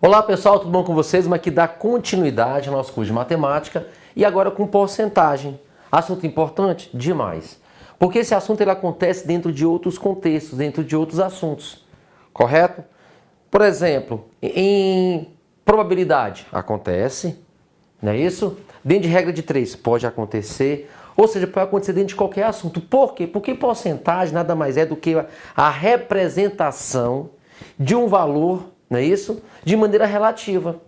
Olá pessoal, tudo bom com vocês? Mas aqui dá continuidade ao nosso curso de matemática e agora com porcentagem. Assunto importante? Demais. Porque esse assunto ele acontece dentro de outros contextos, dentro de outros assuntos. Correto? Por exemplo, em probabilidade acontece, não é isso? Dentro de regra de 3 pode acontecer, ou seja, pode acontecer dentro de qualquer assunto. Por quê? Porque porcentagem nada mais é do que a representação de um valor, não é isso? De maneira relativa.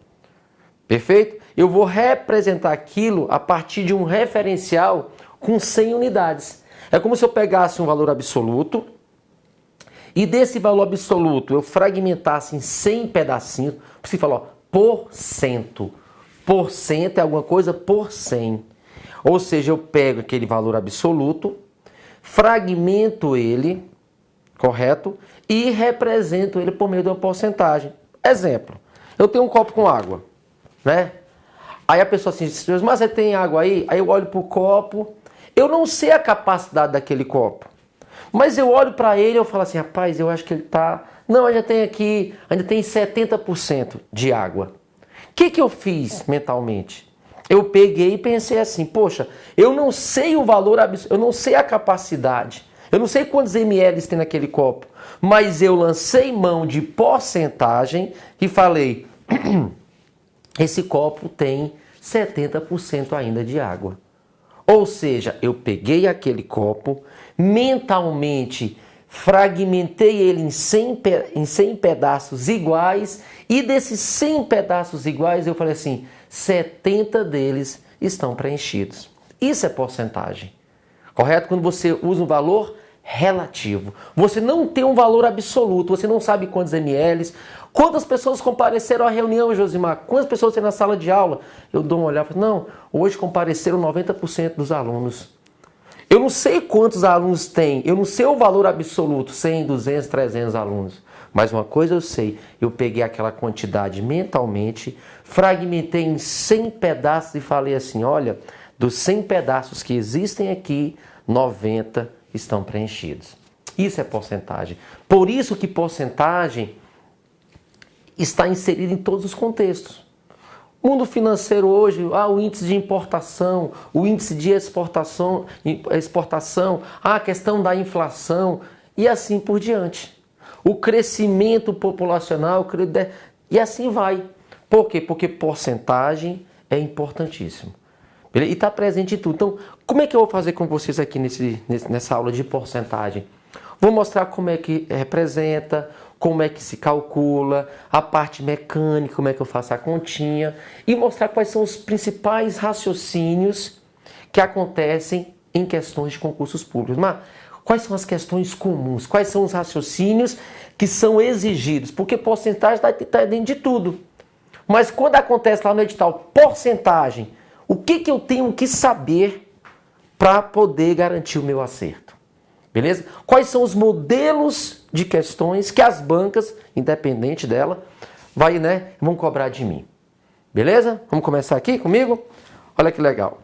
Perfeito? Eu vou representar aquilo a partir de um referencial com 100 unidades. É como se eu pegasse um valor absoluto e desse valor absoluto eu fragmentasse em 100 pedacinhos. Você fala, ó, por cento. Por cento é alguma coisa por 100. Ou seja, eu pego aquele valor absoluto, fragmento ele, correto? E represento ele por meio de uma porcentagem. Exemplo, eu tenho um copo com água, né? Aí a pessoa assim, mas você tem água aí? Aí eu olho para o copo, eu não sei a capacidade daquele copo. Mas eu olho para ele e eu falo assim, rapaz, eu acho que ele tá... Não, ainda tem 70% de água. O que eu fiz mentalmente? Eu peguei e pensei assim, poxa, eu não sei o valor, eu não sei a capacidade, eu não sei quantos ml tem naquele copo, mas eu lancei mão de porcentagem e falei, esse copo tem 70% ainda de água. Ou seja, eu peguei aquele copo, mentalmente fragmentei ele em 100 pedaços iguais e desses 100 pedaços iguais eu falei assim, 70 deles estão preenchidos. Isso é porcentagem, correto? Quando você usa um valor relativo. Você não tem um valor absoluto, você não sabe quantos ml, quantas pessoas compareceram à reunião, Josimar, quantas pessoas tem na sala de aula. Eu dou uma olhada e falo, não, hoje compareceram 90% dos alunos. Eu não sei quantos alunos tem, eu não sei o valor absoluto, 100, 200, 300 alunos. Mas uma coisa eu sei, eu peguei aquela quantidade mentalmente, fragmentei em 100 pedaços e falei assim, olha, dos 100 pedaços que existem aqui, 90 estão preenchidos. Isso é porcentagem. Por isso que porcentagem está inserida em todos os contextos. Mundo financeiro hoje, o índice de importação, o índice de exportação, a questão da inflação e assim por diante. O crescimento populacional e assim vai. Por quê? Porque porcentagem é importantíssimo. E está presente em tudo. Então, como é que eu vou fazer com vocês aqui nessa aula de porcentagem? Vou mostrar como é que representa, como é que se calcula, a parte mecânica, como é que eu faço a continha e mostrar quais são os principais raciocínios que acontecem em questões de concursos públicos. Mas quais são as questões comuns? Quais são os raciocínios que são exigidos? Porque porcentagem está dentro de tudo. Mas quando acontece lá no edital porcentagem, o que eu tenho que saber para poder garantir o meu acerto? Beleza? Quais são os modelos de questões que as bancas, independente dela, vão cobrar de mim? Beleza? Vamos começar aqui comigo? Olha que legal.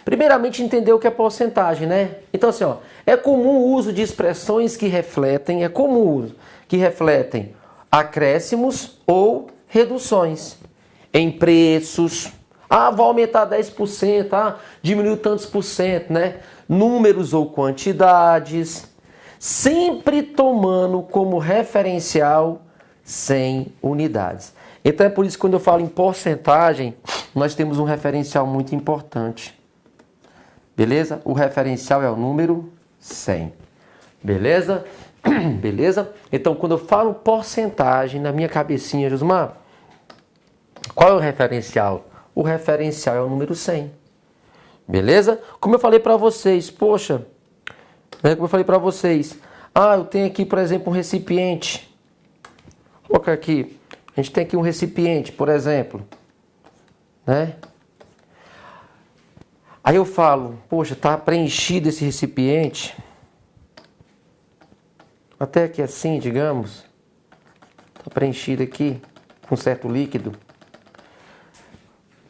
Primeiramente, entender o que é porcentagem, né? Então, assim, ó, é comum o uso de expressões que refletem, acréscimos ou reduções em preços. Vai aumentar 10%, diminuiu tantos por cento, né? Números ou quantidades, sempre tomando como referencial 100 unidades. Então é por isso que quando eu falo em porcentagem, nós temos um referencial muito importante. Beleza? O referencial é o número 100. Beleza? Beleza? Então quando eu falo porcentagem, na minha cabecinha, Josmar, qual é o referencial? O referencial é o número 100. Beleza? Como eu falei para vocês, eu tenho aqui, por exemplo, um recipiente. Vou colocar aqui. A gente tem aqui um recipiente, por exemplo. Né? Aí eu falo, está preenchido esse recipiente. Até aqui assim, digamos. Está preenchido aqui com certo líquido.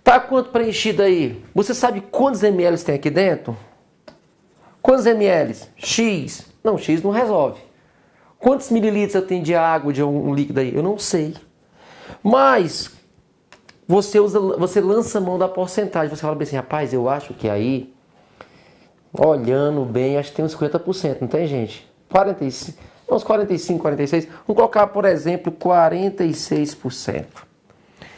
Tá quanto preenchido aí? Você sabe quantos ml tem aqui dentro? Quantos ml? X. Não, X não resolve. Quantos mililitros eu tenho de água, de um líquido aí? Eu não sei. Mas você lança a mão da porcentagem. Você fala bem assim, rapaz, eu acho que aí, olhando bem, acho que tem uns 50%, não tem, gente? 45, uns 45, 46. Vamos colocar, por exemplo, 46%. O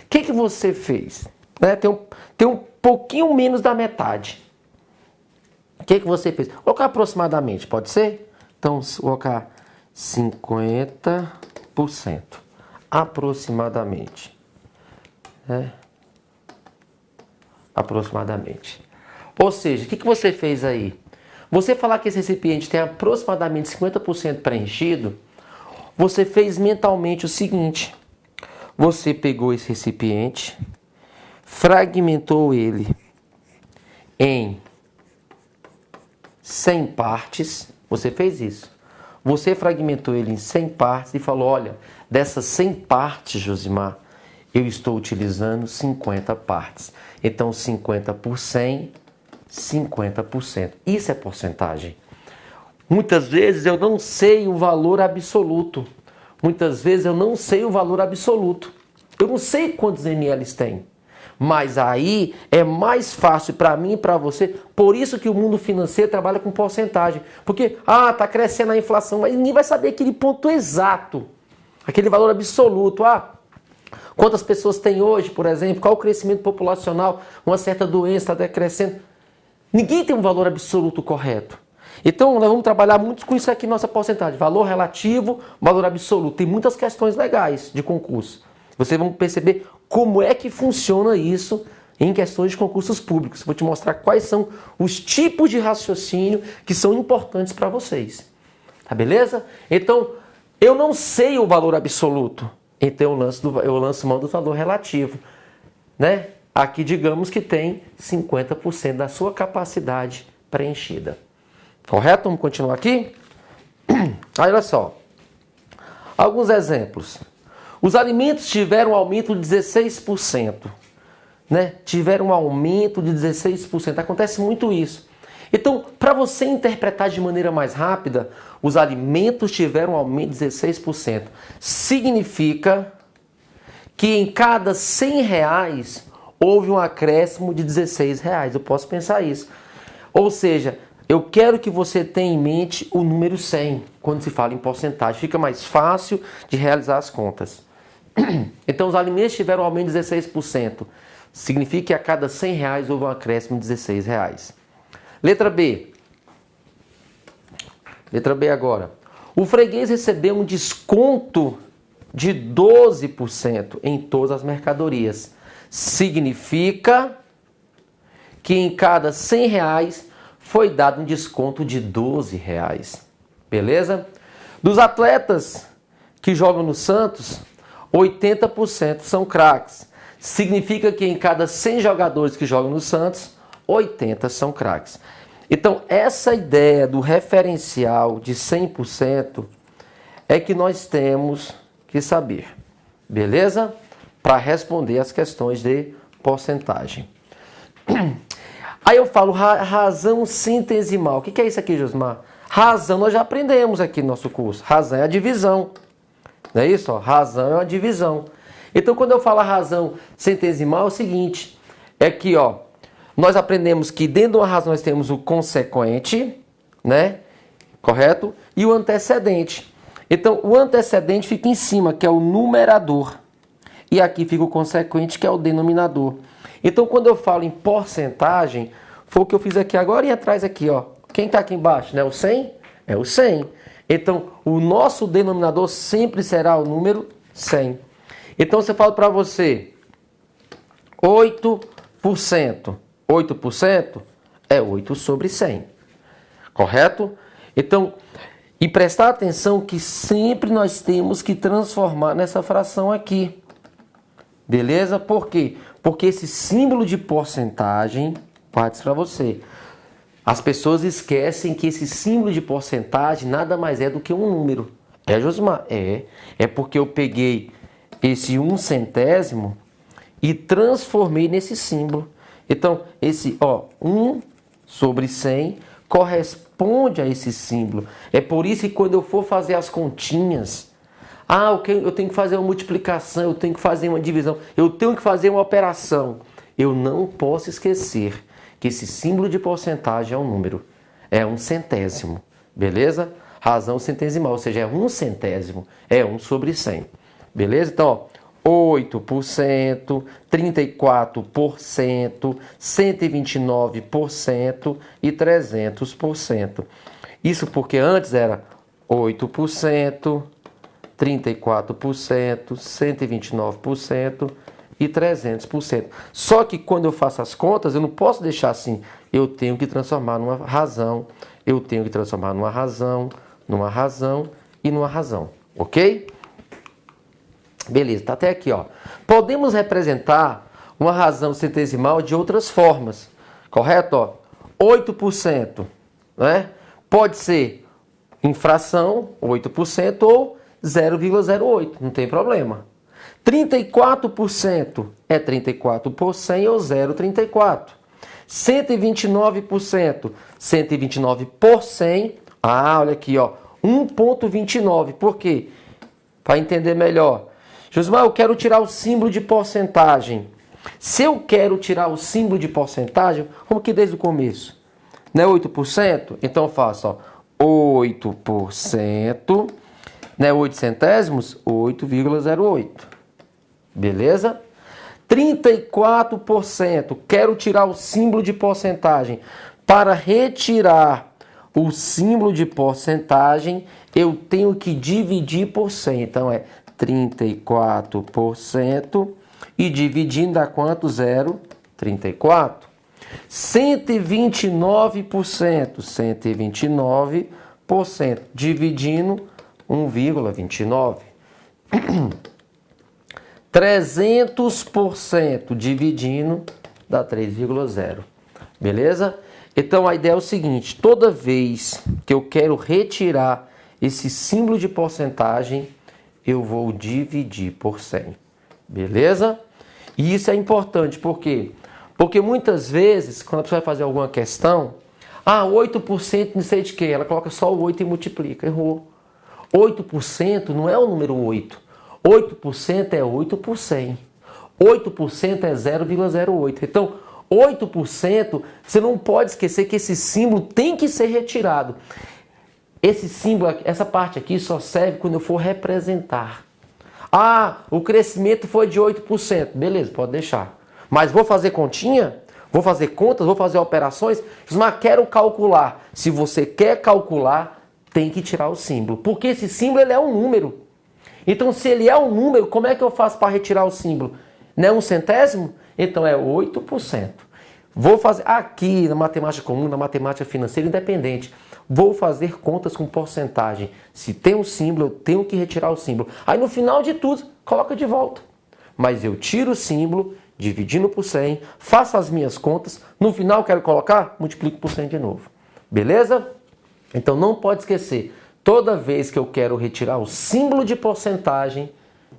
que você fez? Né? Tem um pouquinho menos da metade. O que você fez? Vou colocar aproximadamente, pode ser? Então, vou colocar 50%. Aproximadamente. Né? Aproximadamente. Ou seja, o que você fez aí? Você falar que esse recipiente tem aproximadamente 50% preenchido, você fez mentalmente o seguinte. Você pegou esse recipiente, fragmentou ele em 100 partes. Você fez isso. Você fragmentou ele em 100 partes e falou, olha, dessas 100 partes, Josimar, eu estou utilizando 50 partes. Então, 50 por 100, 50%. Isso é porcentagem. Muitas vezes eu não sei o valor absoluto. Muitas vezes eu não sei o valor absoluto. Eu não sei quantos ml tem. Mas aí é mais fácil para mim e para você. Por isso que o mundo financeiro trabalha com porcentagem. Porque, tá crescendo a inflação, mas ninguém vai saber aquele ponto exato. Aquele valor absoluto. Quantas pessoas tem hoje, por exemplo? Qual o crescimento populacional? Uma certa doença está decrescendo. Ninguém tem um valor absoluto correto. Então, nós vamos trabalhar muito com isso aqui, nossa porcentagem. Valor relativo, valor absoluto. Tem muitas questões legais de concurso. Vocês vão perceber como é que funciona isso em questões de concursos públicos. Vou te mostrar quais são os tipos de raciocínio que são importantes para vocês. Tá beleza? Então, eu não sei o valor absoluto. Então, eu lanço mão do valor relativo. Né? Aqui, digamos que tem 50% da sua capacidade preenchida. Correto? Vamos continuar aqui? Aí, olha só. Alguns exemplos. Os alimentos tiveram um aumento de 16%. Né? Tiveram um aumento de 16%. Acontece muito isso. Então, para você interpretar de maneira mais rápida, os alimentos tiveram um aumento de 16%. Significa que em cada R$100 houve um acréscimo de R$16. Eu posso pensar isso. Ou seja, eu quero que você tenha em mente o número 100 quando se fala em porcentagem. Fica mais fácil de realizar as contas. Então, os alimentos tiveram um aumento de 16%. Significa que a cada R$100 houve um acréscimo de R$16. Letra B. Letra B agora. O freguês recebeu um desconto de 12% em todas as mercadorias. Significa que em cada R$100 foi dado um desconto de R$12. Beleza? Dos atletas que jogam no Santos, 80% são craques. Significa que em cada 100 jogadores que jogam no Santos, 80 são craques. Então, essa ideia do referencial de 100% é que nós temos que saber. Beleza? Para responder as questões de porcentagem. Aí eu falo razão centesimal. O que é isso aqui, Josmar? Razão nós já aprendemos aqui no nosso curso. Razão é a divisão. Não é isso? Razão é uma divisão. Então, quando eu falo razão centesimal, é o seguinte. É que, nós aprendemos que dentro de uma razão nós temos o consequente, né? Correto? E o antecedente. Então, o antecedente fica em cima, que é o numerador. E aqui fica o consequente, que é o denominador. Então, quando eu falo em porcentagem, foi o que eu fiz aqui agora e atrás aqui, Quem está aqui embaixo, né? O 100? É o 100. Então, o nosso denominador sempre será o número 100. Então, se eu falo para você 8%. 8% é 8 sobre 100. Correto? Então, e prestar atenção que sempre nós temos que transformar nessa fração aqui. Beleza? Por quê? Porque esse símbolo de porcentagem, parte para você. As pessoas esquecem que esse símbolo de porcentagem nada mais é do que um número. É, Josmar? É porque eu peguei esse 1/100 e transformei nesse símbolo. Então, esse 1 sobre 100 corresponde a esse símbolo. É por isso que quando eu for fazer as continhas, eu tenho que fazer uma multiplicação, eu tenho que fazer uma divisão, eu tenho que fazer uma operação. Eu não posso esquecer que esse símbolo de porcentagem é um número, é um centésimo, beleza? Razão centesimal, ou seja, é um centésimo, é 1 sobre 100, beleza? Então, ó, 8%, 34%, 129% e 300%. Isso porque antes era 8%, 34%, 129% e 300%. Só que quando eu faço as contas, eu não posso deixar assim. Eu tenho que transformar numa razão, eu tenho que transformar numa razão e numa razão, ok? Beleza, tá até aqui, ó. Podemos representar uma razão centesimal de outras formas, correto? Ó, 8%, né? Pode ser em fração, 8%, ou 0,08, não tem problema. 34% é 34 por 100 ou 0,34. 129%, 129 por 100, olha aqui, ó, 1,29. Por quê? Para entender melhor. Josimar, eu quero tirar o símbolo de porcentagem. Se eu quero tirar o símbolo de porcentagem, como que desde o começo? Não é 8%? Então eu faço, ó, 8%, né, 8 centésimos, 8,08. Beleza? 34%. Quero tirar o símbolo de porcentagem. Para retirar o símbolo de porcentagem, eu tenho que dividir por 100. Então é 34% e dividindo dá quanto? 0,34. 129%, 129% dividindo 1,29. 300% dividindo dá 3,0. Beleza? Então a ideia é o seguinte, toda vez que eu quero retirar esse símbolo de porcentagem, eu vou dividir por 100. Beleza? E isso é importante, por quê? Porque muitas vezes, quando a pessoa vai fazer alguma questão, 8% não sei de quê, ela coloca só o 8 e multiplica, errou. 8% não é o número 8. 8% é 8 por 100. 8% é 0,08. Então, 8%, você não pode esquecer que esse símbolo tem que ser retirado. Esse símbolo, essa parte aqui só serve quando eu for representar. O crescimento foi de 8%. Beleza, pode deixar. Mas vou fazer continha? Vou fazer contas? Vou fazer operações? Mas quero calcular. Se você quer calcular, tem que tirar o símbolo. Porque esse símbolo ele é um número. Então, se ele é um número, como é que eu faço para retirar o símbolo? Não é um centésimo? Então, é 8%. Vou fazer aqui na matemática comum, na matemática financeira independente. Vou fazer contas com porcentagem. Se tem um símbolo, eu tenho que retirar o símbolo. Aí, no final de tudo, coloca de volta. Mas eu tiro o símbolo, dividindo por 100, faço as minhas contas. No final, quero colocar? Multiplico por 100 de novo. Beleza? Então, não pode esquecer. Toda vez que eu quero retirar o símbolo de porcentagem,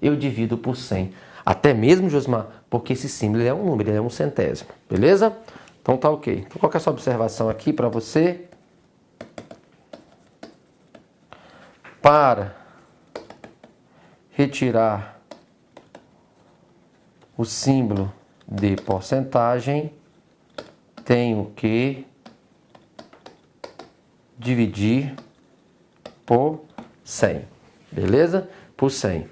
eu divido por 100. Até mesmo, Josmar, porque esse símbolo é um número, ele é um centésimo. Beleza? Então tá ok. Vou colocar essa observação aqui para você. Para retirar o símbolo de porcentagem, tenho que dividir por 100, beleza? Por 100.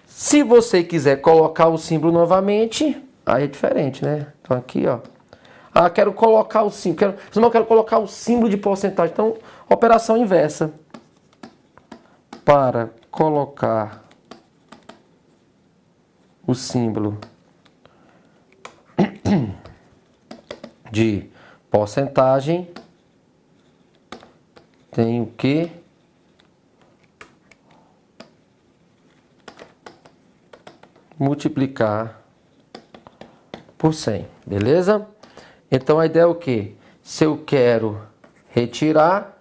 Se você quiser colocar o símbolo novamente, aí é diferente, né? Então aqui, ó. Quero colocar o símbolo. Quero colocar o símbolo de porcentagem. Então, operação inversa. Para colocar o símbolo de porcentagem, tenho que multiplicar por 100, beleza? Então a ideia é o quê? Se eu quero retirar,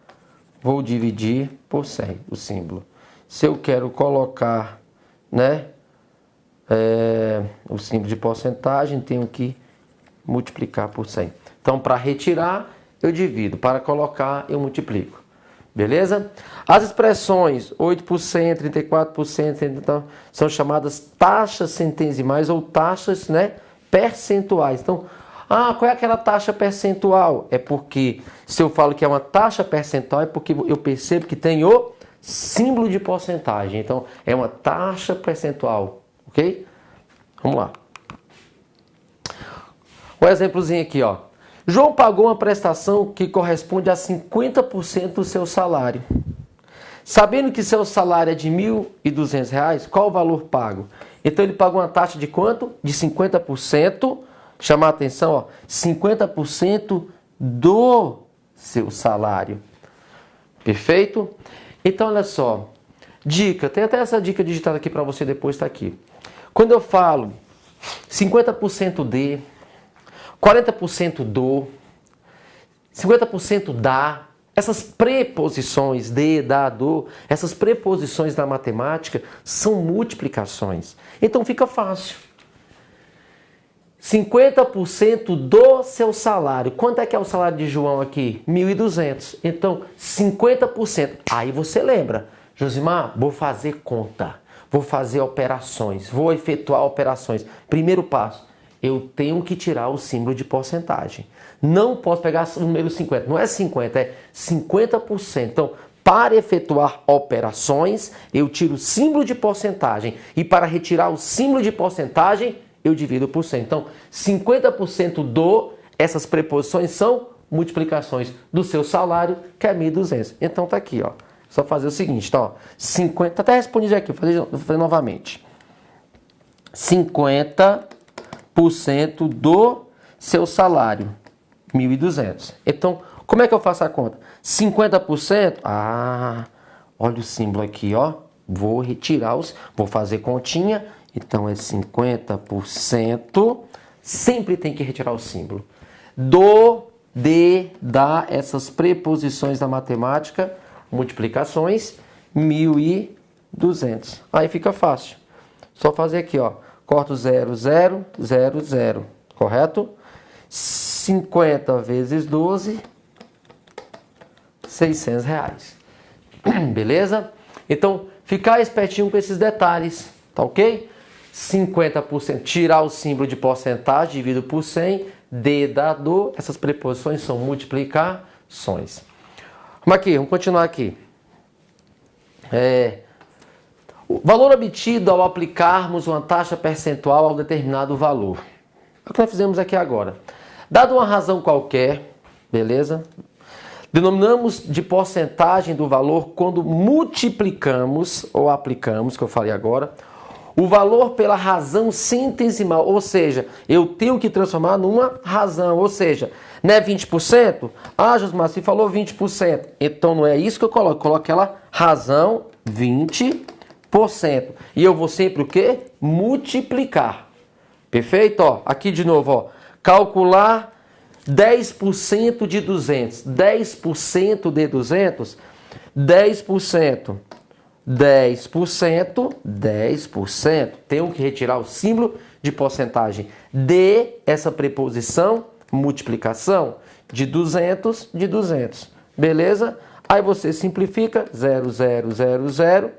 vou dividir por 100 o símbolo. Se eu quero colocar, né, o símbolo de porcentagem, tenho que multiplicar por 100. Então, para retirar, eu divido. Para colocar, eu multiplico. Beleza? As expressões 8%, 34%, então, são chamadas taxas centesimais ou taxas, né, percentuais. Então, qual é aquela taxa percentual? É porque, se eu falo que é uma taxa percentual, é porque eu percebo que tem o símbolo de porcentagem. Então, é uma taxa percentual, ok? Vamos lá. Um exemplozinho aqui, ó. João pagou uma prestação que corresponde a 50% do seu salário. Sabendo que seu salário é de R$ 1.200, qual o valor pago? Então, ele pagou uma taxa de quanto? De 50%. Chamar a atenção, ó, 50% do seu salário. Perfeito? Então, olha só. Dica, tem até essa dica digitada aqui para você depois, está aqui. Quando eu falo 50% de, 40% do, 50% da, essas preposições de, da, do, essas preposições da matemática são multiplicações. Então fica fácil. 50% do seu salário. Quanto é que é o salário de João aqui? 1.200. Então, 50%. Aí você lembra, Josimar, vou fazer conta, vou fazer operações, vou efetuar operações. Primeiro passo, eu tenho que tirar o símbolo de porcentagem. Não posso pegar o número 50. Não é 50, é 50%. Então, para efetuar operações, eu tiro o símbolo de porcentagem. E para retirar o símbolo de porcentagem, eu divido por 100. Então, 50% do, essas preposições são multiplicações do seu salário, que é 1.200. Então, tá aqui, ó. Só fazer o seguinte, tá, ó. 50, até respondi aqui, vou fazer novamente. 50% do seu salário, 1.200. Então, como é que eu faço a conta? 50%, olha o símbolo aqui, ó. Vou retirar vou fazer continha. Então, é 50%, sempre tem que retirar o símbolo. Do, de, da, essas preposições da matemática, multiplicações, 1.200. Aí fica fácil. Só fazer aqui, ó. Corto 0, 0, 0, 0. Correto? 50 vezes 12, R$600. Beleza? Então, ficar espertinho com esses detalhes, tá ok? 50%, tirar o símbolo de porcentagem, dividido por 100, de, da, do, essas preposições são multiplicações. Vamos continuar aqui. O valor obtido ao aplicarmos uma taxa percentual ao determinado valor. É o que nós fizemos aqui agora. Dado uma razão qualquer, beleza? Denominamos de porcentagem do valor quando multiplicamos ou aplicamos, que eu falei agora, o valor pela razão centesimal, ou seja, eu tenho que transformar numa razão, ou seja, não é 20%? Josimar, você falou 20%, então não é isso que eu coloco aquela razão 20%. E eu vou sempre o quê? Multiplicar. Perfeito? Ó, aqui de novo, ó, calcular 10% de 200. 10% de 200, 10%. 10%. Tenho que retirar o símbolo de porcentagem de essa preposição, multiplicação, de 200, de 200. Beleza? Aí você simplifica, 0, 0, 0, 0.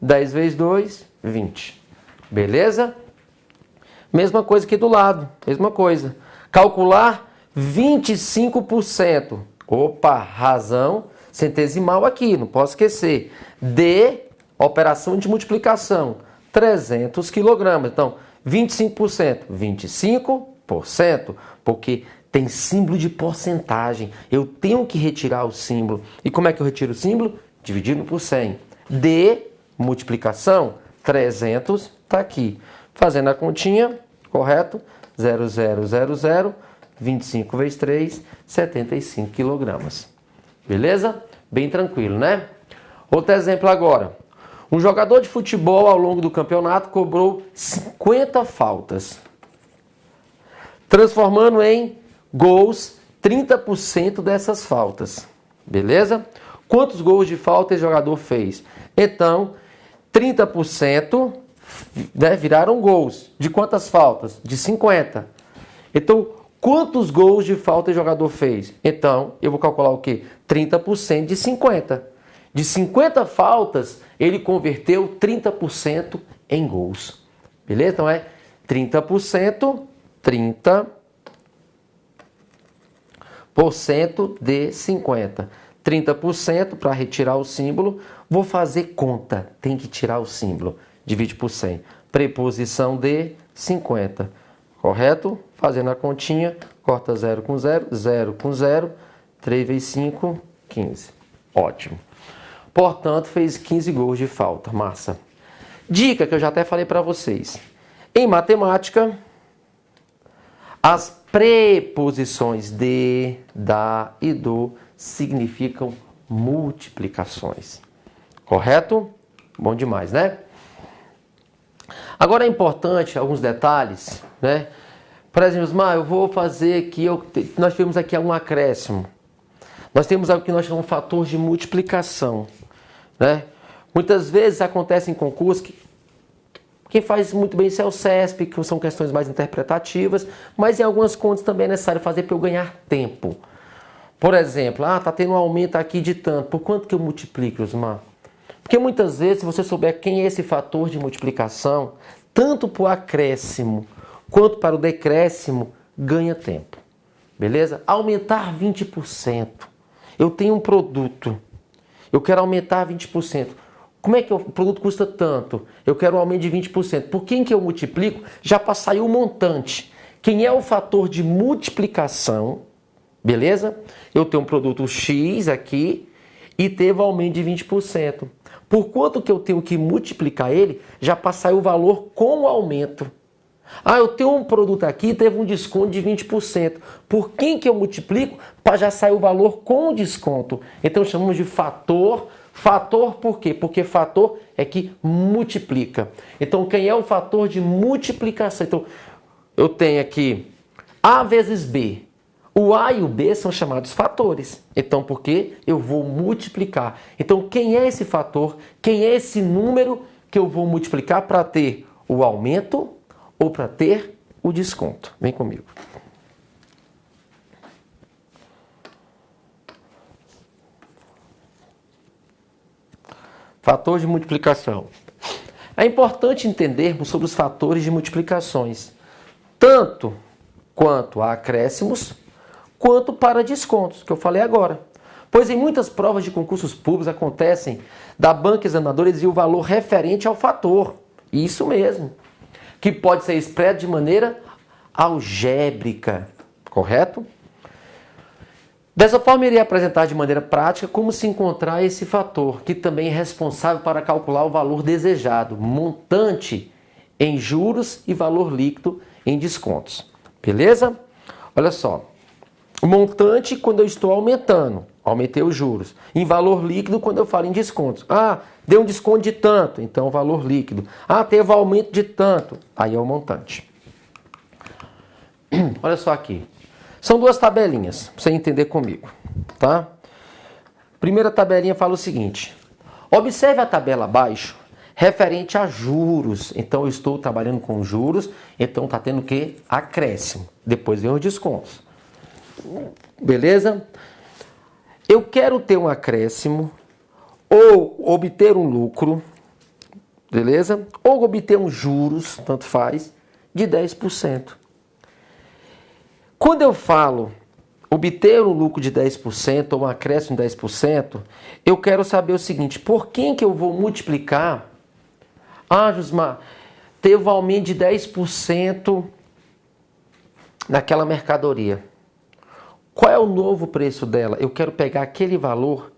10 vezes 2, 20. Beleza? Mesma coisa aqui do lado. Mesma coisa. Calcular 25%. Opa, razão centesimal aqui, não posso esquecer. De operação de multiplicação, 300 quilogramas. Então, 25%. 25%. Porque tem símbolo de porcentagem. Eu tenho que retirar o símbolo. E como é que eu retiro o símbolo? Dividindo por 100. De multiplicação, 300, está aqui. Fazendo a continha, correto? 0, 0, 0, 0, 25 vezes 3, 75 quilogramas. Beleza? Bem tranquilo, né? Outro exemplo agora. Um jogador de futebol ao longo do campeonato cobrou 50 faltas, transformando em gols 30% dessas faltas. Beleza? Quantos gols de falta esse jogador fez? Então, 30%, né, viraram gols. De quantas faltas? De 50. Então, Quantos gols de falta o jogador fez? Então, eu vou calcular o quê? 30% de 50. De 50 faltas, ele converteu 30% em gols. Beleza? Então é 30% de 50. 30% para retirar o símbolo, vou fazer conta. Tem que tirar o símbolo. Divide por 100. Preposição de 50. Correto? Fazendo a continha, corta 0 com 0, 0 com 0, 3 vezes 5, 15. Ótimo. Portanto, fez 15 gols de falta. Massa. Dica que eu já até falei para vocês. Em matemática, as preposições de, da e do significam multiplicações. Correto? Bom demais, né? Agora é importante alguns detalhes, né? Por exemplo, eu vou fazer aqui, nós temos aqui um acréscimo. Nós temos algo que nós chamamos de fator de multiplicação, né? Muitas vezes acontece em concursos que quem faz muito bem isso é o CESP, que são questões mais interpretativas, mas em algumas contas também é necessário fazer para eu ganhar tempo. Por exemplo, tá tendo um aumento aqui de tanto, por quanto que eu multiplico, Osmar? Porque muitas vezes, se você souber quem é esse fator de multiplicação, tanto para o acréscimo quanto para o decréscimo, ganha tempo. Beleza? Aumentar 20%. Eu tenho um produto, eu quero aumentar 20%. Como é que o produto custa tanto? Eu quero um aumento de 20%. Por quem que eu multiplico? Já para sair o montante. Quem é o fator de multiplicação? Beleza? Eu tenho um produto X aqui e teve um aumento de 20%. Por quanto que eu tenho que multiplicar ele, já para sair o valor com o aumento. Eu tenho um produto aqui e teve um desconto de 20%. Por quem que eu multiplico? Para já sair o valor com o desconto. Então chamamos de fator. Fator por quê? Porque fator é que multiplica. Então quem é o fator de multiplicação? Então eu tenho aqui A vezes B. O A e o B são chamados fatores. Então por quê? Eu vou multiplicar. Então quem é esse fator? Quem é esse número que eu vou multiplicar para ter o aumento ou para ter o desconto? Vem comigo. Fator de multiplicação. É importante entendermos sobre os fatores de multiplicações, tanto quanto a acréscimos, quanto para descontos, que eu falei agora. Pois em muitas provas de concursos públicos acontecem da banca examinadora exigir o valor referente ao fator. Isso mesmo. Que pode ser expresso de maneira algébrica, correto? Dessa forma, irei apresentar de maneira prática como se encontrar esse fator, que também é responsável para calcular o valor desejado, montante em juros e valor líquido em descontos. Beleza? Olha só. O montante quando eu estou aumentando, aumentei os juros. Em valor líquido quando eu falo em descontos. Deu um desconto de tanto, então o valor líquido. Teve um aumento de tanto, aí é o montante. Olha só aqui. São duas tabelinhas, para você entender comigo, tá? Primeira tabelinha fala o seguinte. Observe a tabela abaixo, referente a juros. Então eu estou trabalhando com juros, então está tendo o quê? Acréscimo. Depois vem os descontos. Beleza? Eu quero ter um acréscimo ou obter um lucro, beleza? Ou obter uns juros, tanto faz, de 10%. Quando eu falo obter um lucro de 10% ou um acréscimo de 10%, eu quero saber o seguinte, por quem que eu vou multiplicar? Josmar, teve um aumento de 10% naquela mercadoria. Qual é o novo preço dela? Eu quero pegar aquele valor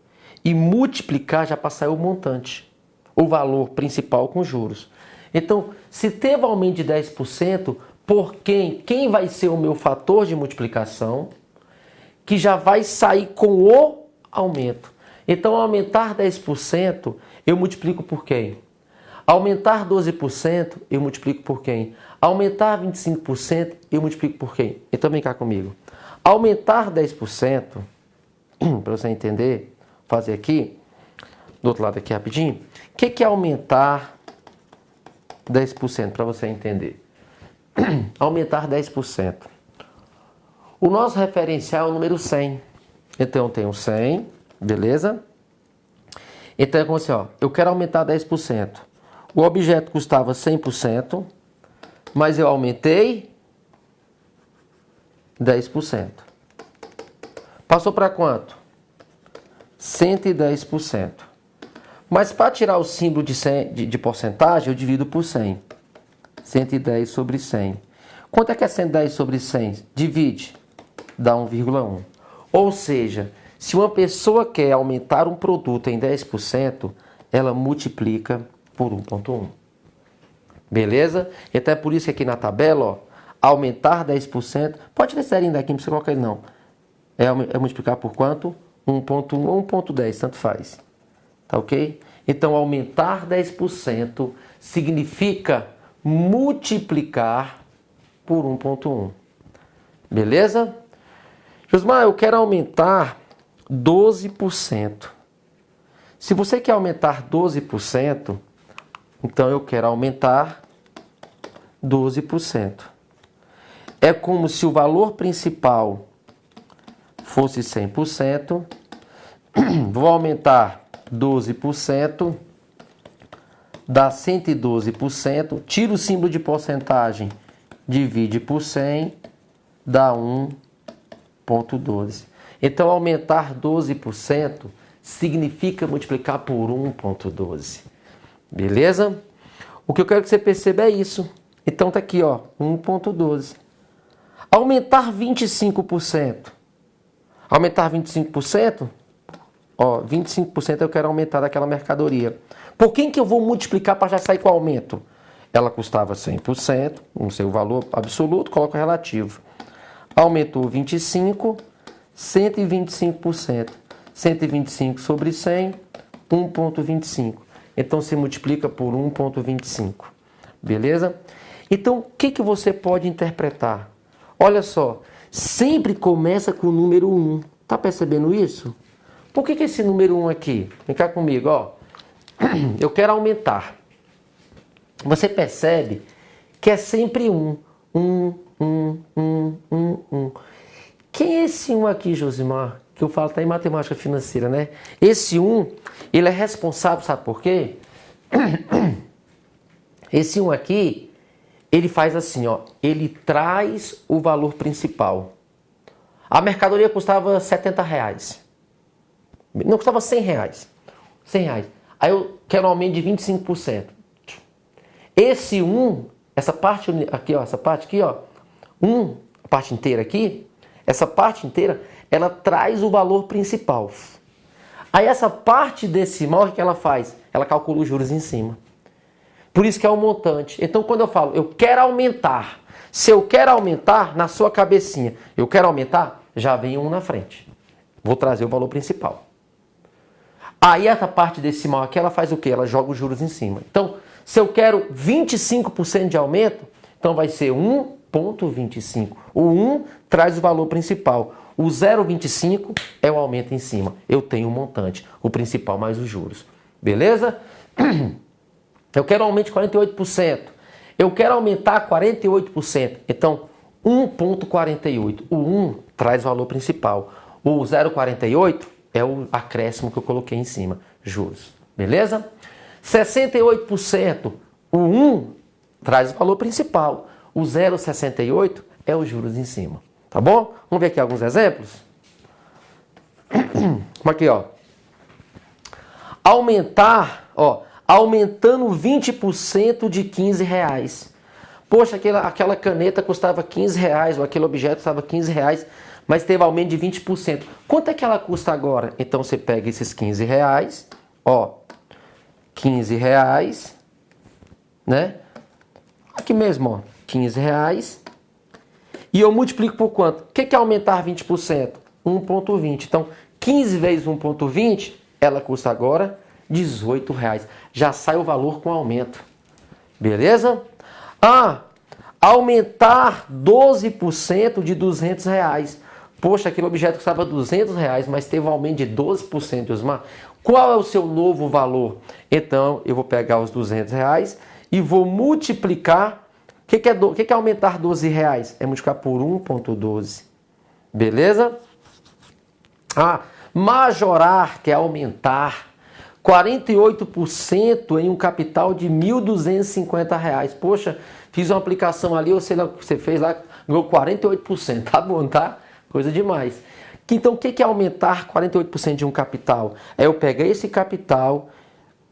e multiplicar já para sair o montante, o valor principal com juros. Então, se teve aumento de 10%, por quem? Quem vai ser o meu fator de multiplicação que já vai sair com o aumento? Então, ao aumentar 10%, eu multiplico por quem? Aumentar 12%, eu multiplico por quem? Aumentar 25%, eu multiplico por quem? Então, vem cá comigo. Aumentar 10%, para você entender, fazer aqui, do outro lado aqui rapidinho. O que é aumentar 10% para você entender? Aumentar 10%. O nosso referencial é o número 100. Então, eu tenho 100, beleza? Então, é como assim, ó, eu quero aumentar 10%. O objeto custava 100%, mas eu aumentei 10%. Passou para quanto? 110%. Mas para tirar o símbolo de porcentagem, eu divido por 100. 110 sobre 100. Quanto é que é 110 sobre 100? Divide. Dá 1,1. Ou seja, se uma pessoa quer aumentar um produto em 10%, ela multiplica por 1,1. Beleza? Então é por isso que aqui na tabela, ó, aumentar 10%, pode ler serinho daqui, não precisa colocar ele não. É multiplicar por quanto? 1,1 ou 1,10, tanto faz. Tá ok? Então, aumentar 10% significa multiplicar por 1,1. Beleza? Josmar, eu quero aumentar 12%. Se você quer aumentar 12%, então eu quero aumentar 12%. É como se o valor principal fosse 100%. Vou aumentar 12%, dá 112%. Tira o símbolo de porcentagem, divide por 100, dá 1,12. Então, aumentar 12% significa multiplicar por 1,12. Beleza? O que eu quero que você perceba é isso. Então, tá aqui, ó, 1,12. Aumentar 25%. Aumentar 25%, ó, 25% eu quero aumentar daquela mercadoria. Por quem que eu vou multiplicar para já sair com o aumento? Ela custava 100%, não sei o valor absoluto, coloca relativo. Aumentou 25, 125%. 125 sobre 100, 1,25. Então, se multiplica por 1,25. Beleza? Então, o que você pode interpretar? Olha só, sempre começa com o número 1. Tá percebendo isso? Por que esse número 1 aqui? Vem cá comigo, ó. Eu quero aumentar. Você percebe que é sempre 1. 1, 1, 1, 1, 1. Quem é esse 1 aqui, Josimar? Que eu falo, tá em matemática financeira, né? Esse 1, ele é responsável, sabe por quê? Esse 1 aqui, ele faz assim, ó. Ele traz o valor principal. A mercadoria custava R$70. Não, custava R$100. R$100. Aí eu quero um aumento de 25%. Esse 1, essa parte aqui, ó, essa parte aqui, ó, a parte inteira aqui, essa parte inteira, ela traz o valor principal. Aí essa parte decimal, o que ela faz? Ela calcula os juros em cima. Por isso que é um montante. Então, quando eu falo, eu quero aumentar, se eu quero aumentar, na sua cabecinha, eu quero aumentar, já vem 1 na frente. Vou trazer o valor principal. Aí essa parte decimal aqui, ela faz o quê? Ela joga os juros em cima. Então, se eu quero 25% de aumento, então vai ser 1,25. O 1 traz o valor principal. O 0,25 é o aumento em cima. Eu tenho um montante, o principal mais os juros. Beleza? Eu quero um aumento de 48%. Eu quero aumentar 48%. Então, 1,48. O 1 traz o valor principal. O 0,48 é o acréscimo que eu coloquei em cima. Juros. Beleza? 68%. O 1 traz o valor principal. O 0,68 é os juros em cima. Tá bom? Vamos ver aqui alguns exemplos? Aqui, ó. Aumentar, ó. Aumentando 20% de R$15. Poxa, aquela caneta custava R$15, ou aquele objeto custava R$15, mas teve aumento de 20%. Quanto é que ela custa agora? Então você pega esses R$15, ó, R$15, né? Aqui mesmo, ó, R$15. E eu multiplico por quanto? O que é aumentar 20%? 1,20. Então, 15 vezes 1,20, ela custa agora R$18. Já sai o valor com aumento. Beleza? Ah, aumentar 12% de R$200. Poxa, aquele objeto custava R$200, mas teve um aumento de 12%, Osmar. Qual é o seu novo valor? Então, eu vou pegar os R$200 e vou multiplicar. O que é aumentar R$12? É multiplicar por 1,12. Beleza? Ah, majorar, que é aumentar 48% em um capital de R$ 1.250. Poxa, fiz uma aplicação ali, ou sei lá, você fez lá, ganhou 48%. Tá bom, tá? Coisa demais. Então, o que é aumentar 48% de um capital? É eu pegar esse capital,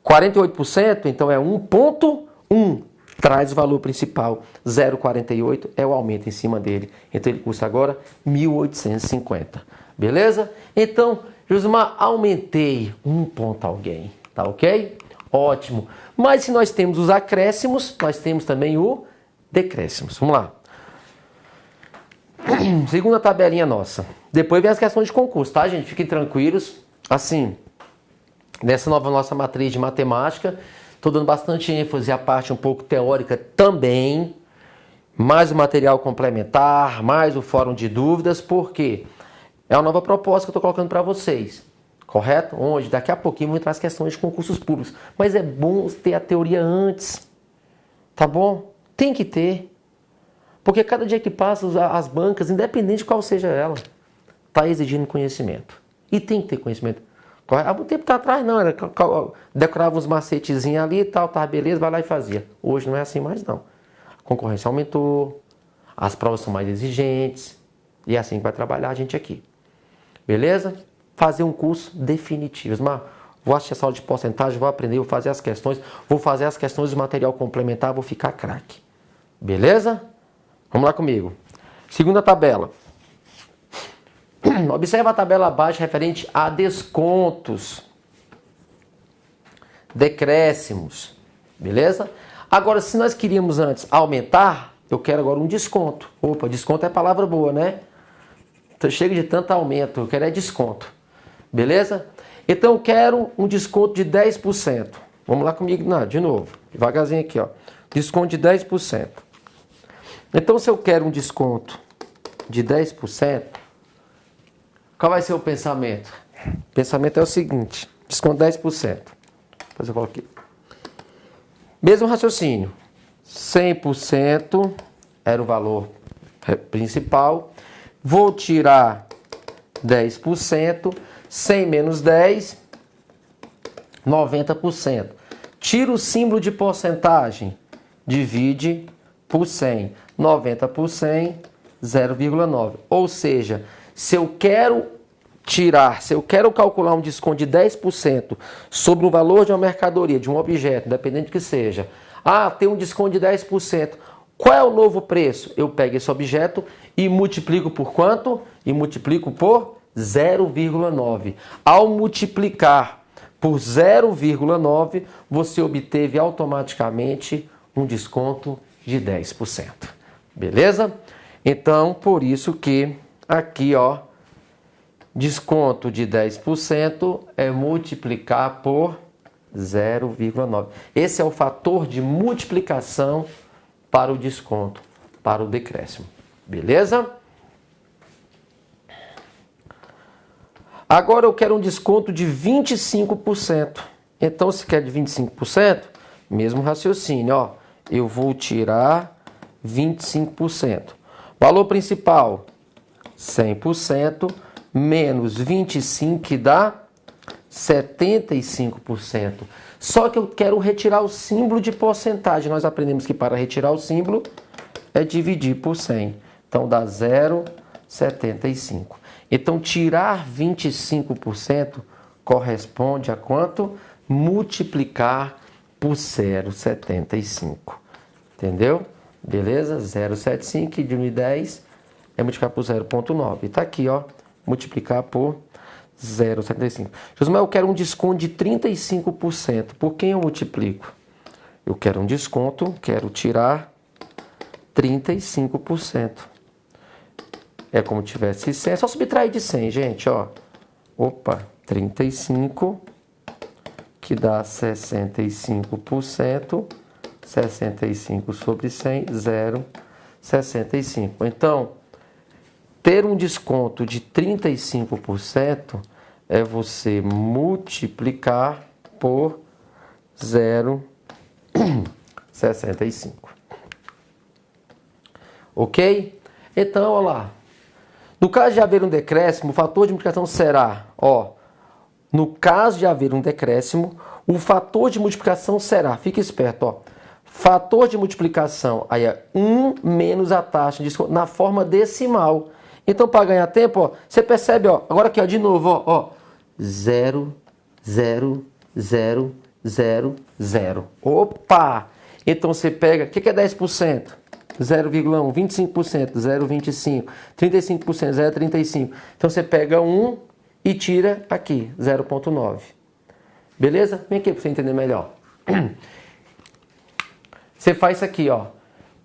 48%, então é 1,1. Traz o valor principal, 0,48 é o aumento em cima dele. Então ele custa agora 1.850. Beleza? Então, Josimar, aumentei um ponto alguém. Tá ok? Ótimo. Mas se nós temos os acréscimos, nós temos também o decréscimos. Vamos lá. Segunda tabelinha nossa. Depois vem as questões de concurso, tá, gente? Fiquem tranquilos. Assim, nessa nova nossa matriz de matemática, estou dando bastante ênfase à parte um pouco teórica também, mais o material complementar, mais o fórum de dúvidas, porque é uma nova proposta que eu estou colocando para vocês, correto? Onde daqui a pouquinho vou entrar as questões de concursos públicos, mas é bom ter a teoria antes, tá bom? Tem que ter, porque cada dia que passa as bancas, independente de qual seja ela, está exigindo conhecimento, e tem que ter conhecimento. Há muito tempo atrás não, era decorava uns macetezinhos ali e tal, tá, beleza, vai lá e fazia. Hoje não é assim mais não. A concorrência aumentou, as provas são mais exigentes, e é assim que vai trabalhar a gente aqui. Beleza? Fazer um curso definitivo. Mas vou assistir a aula de porcentagem, vou aprender, vou fazer as questões do material complementar, vou ficar craque. Beleza? Vamos lá comigo. Segunda tabela. Observa a tabela abaixo referente a descontos, decréscimos, beleza? Agora, se nós queríamos antes aumentar, eu quero agora um desconto. Opa, desconto é palavra boa, né? Então, chega de tanto aumento, eu quero é desconto, beleza? Então, eu quero um desconto de 10%. Vamos lá comigo, de novo, devagarzinho aqui, ó. Desconto de 10%. Então, se eu quero um desconto de 10%, qual vai ser o pensamento? O pensamento é o seguinte, desconto 10%. Depois eu coloquei. Mesmo raciocínio, 100% era o valor principal. Vou tirar 10%, 100 menos 10, 90%. Tira o símbolo de porcentagem, divide por 100. 90 por 100, 0,9. Ou seja, se eu quero calcular um desconto de 10% sobre o valor de uma mercadoria, de um objeto, independente do que seja, tem um desconto de 10%. Qual é o novo preço? Eu pego esse objeto e multiplico por quanto? E multiplico por 0,9. Ao multiplicar por 0,9, você obteve automaticamente um desconto de 10%. Beleza? Então, por isso que aqui, ó, desconto de 10% é multiplicar por 0,9. Esse é o fator de multiplicação para o desconto, para o decréscimo. Beleza? Agora eu quero um desconto de 25%. Então, se quer de 25%, mesmo raciocínio, ó, eu vou tirar 25%. Valor principal, 100%, menos 25%, que dá 75%. Só que eu quero retirar o símbolo de porcentagem. Nós aprendemos que para retirar o símbolo é dividir por 100. Então dá 0,75. Então tirar 25% corresponde a quanto? Multiplicar por 0,75. Entendeu? Beleza? 0,75 dividido 10 é multiplicar por 0,9. Está aqui, ó. Multiplicar por 0,75. Josimar, eu quero um desconto de 35%. Por quem eu multiplico? Eu quero um desconto, quero tirar 35%. É como se tivesse 100. É só subtrair de 100, gente, ó. Opa, 35, que dá 65%. 65 sobre 100, 0,65. Então, ter um desconto de 35% é você multiplicar por 0,65. Ok? Então, olha lá. No caso de haver um decréscimo, o fator de multiplicação será, ó, no caso de haver um decréscimo, o fator de multiplicação será, fica esperto, ó, fator de multiplicação, aí é 1 menos a taxa de desconto na forma decimal. Então, para ganhar tempo, ó, você percebe, ó, agora aqui, ó, de novo, ó, 0, 0, 0, 0, 0. Opa! Então, você pega, o que é 10%? 0,1, 25%, 0,25, 35%, 0,35. Então, você pega 1 e tira aqui, 0,9. Beleza? Vem aqui para você entender melhor. Você faz isso aqui, ó.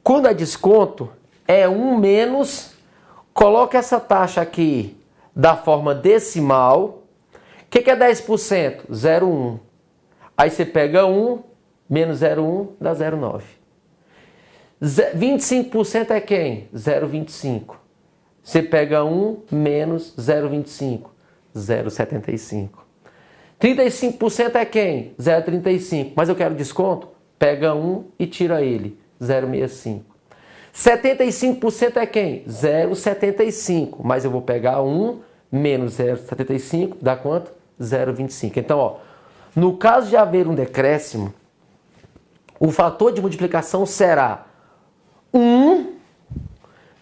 Quando é desconto, é 1 menos, coloca essa taxa aqui da forma decimal. O que é 10%? 0,1. Aí você pega 1 menos 0,1 dá 0,9. 25% é quem? 0,25. Você pega 1 menos 0,25, 0,75. 35% é quem? 0,35. Mas eu quero desconto? Pega 1 e tira ele, 0,65. 75% é quem? 0,75. Mas eu vou pegar 1 menos 0,75, dá quanto? 0,25. Então, ó, no caso de haver um decréscimo, o fator de multiplicação será 1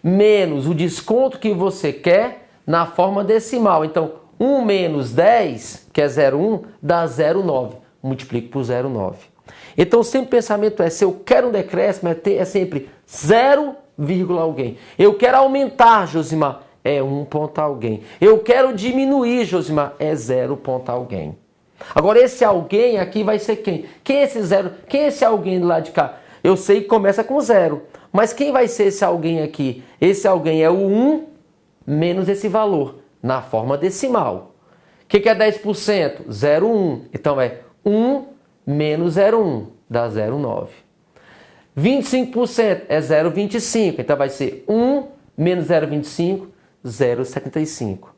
menos o desconto que você quer na forma decimal. Então, 1 menos 10, que é 0,1, dá 0,9. Multiplico por 0,9. Então, sempre o pensamento é, se eu quero um decréscimo, é sempre 0, alguém. Eu quero aumentar, Josimar, é 1 ponto alguém. Eu quero diminuir, Josimar, é 0 ponto alguém. Agora, esse alguém aqui vai ser quem? Quem é esse 0? Quem é esse alguém do lado de cá? Eu sei que começa com 0. Mas quem vai ser esse alguém aqui? Esse alguém é o 1 menos esse valor, na forma decimal. O que é 10%? 0,1. Então é 1 menos 0,1, dá 0,9. 25% é 0,25. Então vai ser 1 menos 0,25, 0,75.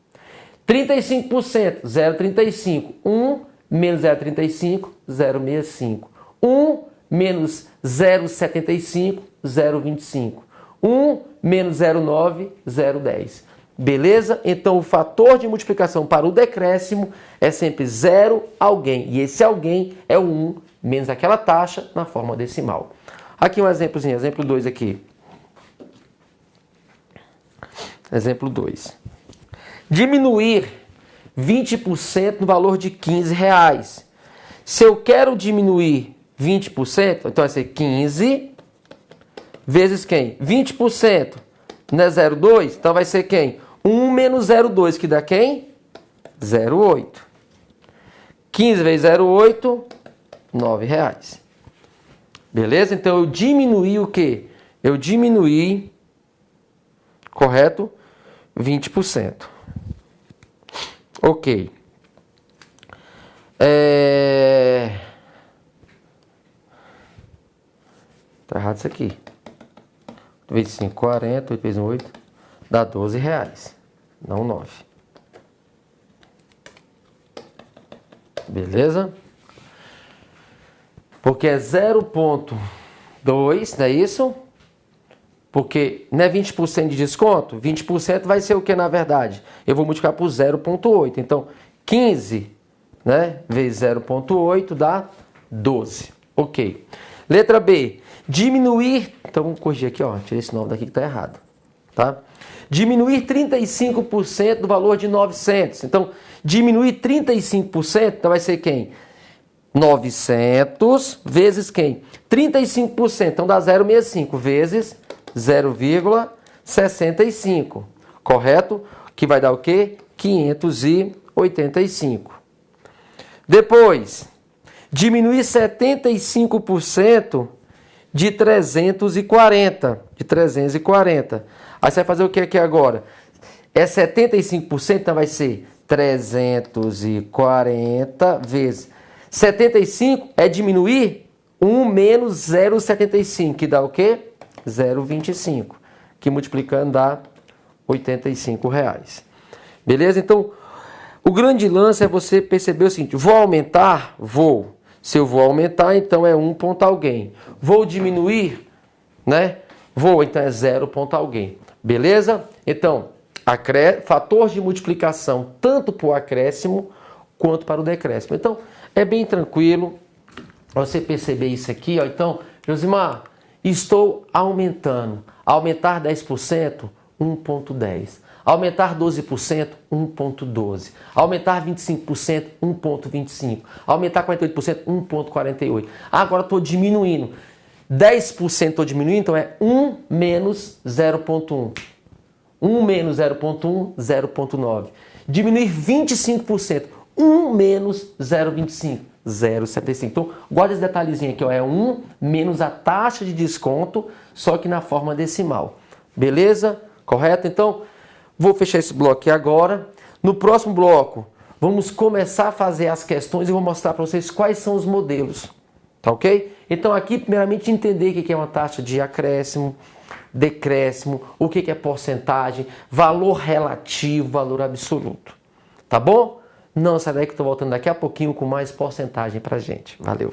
35%, 0,35. 1 menos 0,35, 0,65. 1 menos 0,75, 0,25. 1 menos 0,9, 0,10. Beleza? Então, o fator de multiplicação para o decréscimo é sempre 0 alguém. E esse alguém é o 1 menos aquela taxa na forma decimal. Aqui um exemplozinho, exemplo 2 aqui. Exemplo 2. Diminuir 20% no valor de R$15. Se eu quero diminuir 20%, então vai ser 15 vezes quem? 20%, não é 0,2? Então vai ser quem? 1 menos 0,2, que dá quem? 0,8. 15 vezes 0,8, R$9. Beleza? Então eu diminuí o quê? Eu diminuí, correto? 20%. Ok. Tá errado isso aqui. 8 vezes 5, 40. 8 vezes 8, dá R$12. Não 9. Beleza? Porque é 0,2, não é isso? Porque não é 20% de desconto? 20% vai ser o que na verdade? Eu vou multiplicar por 0,8. Então, 15, né, vezes 0,8 dá 12. Ok. Letra B. Diminuir... Então, vamos corrigir aqui, ó. Tirei esse 9 daqui que está errado. Tá? Diminuir 35% do valor de 900. Então, diminuir 35%, então vai ser quem? 900 vezes quem? 35%. Então, dá 0,65 vezes 0,65. Correto? Que vai dar o quê? 585. Depois, diminuir 75% de 340. Aí você vai fazer o que aqui agora? É 75%, então vai ser 340 vezes 75 é diminuir 1 menos 0,75, que dá o quê? 0,25, que multiplicando dá R$85. Beleza? Então, o grande lance é você perceber o seguinte: vou aumentar? Vou. Se eu vou aumentar, então é 1 ponto alguém. Vou diminuir? Né? Vou, então é 0 ponto alguém. Beleza? Então, fator de multiplicação tanto para o acréscimo quanto para o decréscimo. Então, é bem tranquilo você perceber isso aqui. Ó. Então, Josimar, estou aumentando. Aumentar 10%, 1,10. Aumentar 12%, 1,12. Aumentar 25%, 1,25. Aumentar 48%, 1,48. Agora estou diminuindo. 10% estou diminuindo, então é 1 menos 0,1. 1 menos 0,1, 0,9. Diminuir 25%, 1 menos 0,25, 0,75. Então, guarda esse detalhezinho aqui, ó, é 1 menos a taxa de desconto, só que na forma decimal. Beleza? Correto? Então, vou fechar esse bloco aqui agora. No próximo bloco, vamos começar a fazer as questões e vou mostrar para vocês quais são os modelos. Tá ok? Então, aqui, primeiramente, entender o que é uma taxa de acréscimo, decréscimo, o que é porcentagem, valor relativo, valor absoluto. Tá bom? Não sai daí que eu estou voltando daqui a pouquinho com mais porcentagem pra gente. Valeu!